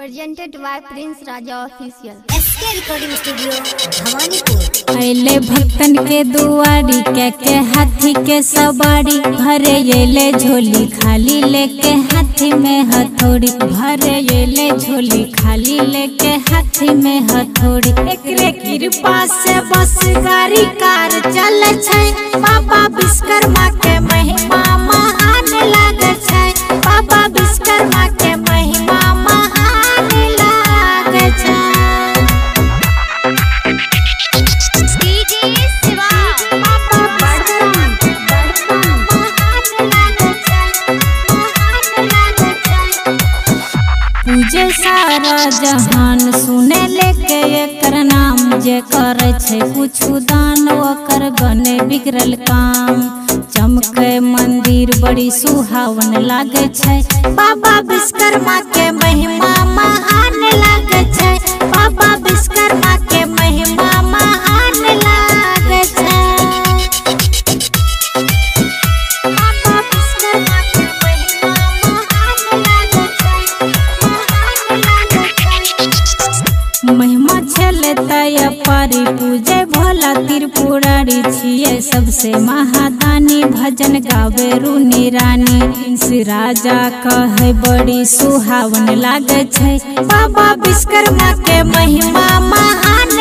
Presented by Prince Raja Official. SK Recording Studio, Bhawanipur. अले भक्तन के दुआरी के हाथी के सवारी भरे येले झोली खाली लेके हाथी में हथौड़ी भरे येले झोली खाली लेके हाथी में हथौड़ी एकरे कृपा से बस गाड़ी कार चले छै बाबा विश्वकर्मा के महिमा महान लागे छै बाबा विश्वकर्मा के महिमा महान लागे छै। पूजे सारा जहान सुने लेके एकर नाम जे करे छै कुछु दान ओकर गने बिगड़ल काम चमके मंदिर बड़ी सुहावन लागे छै बाबा विश्वकर्मा के महिमा महान लागे छै बाबा विश्वकर्मा के महिमा महान लागे छै। महिमा छले तय पारी पूजे भोला त्रिपुरारी छिए सबसे महादानी भजन गावे रूनी रानी प्रिंस राजा कहे बड़ी सुहावन लागे छै बाबा विश्वकर्मा के महिमा महान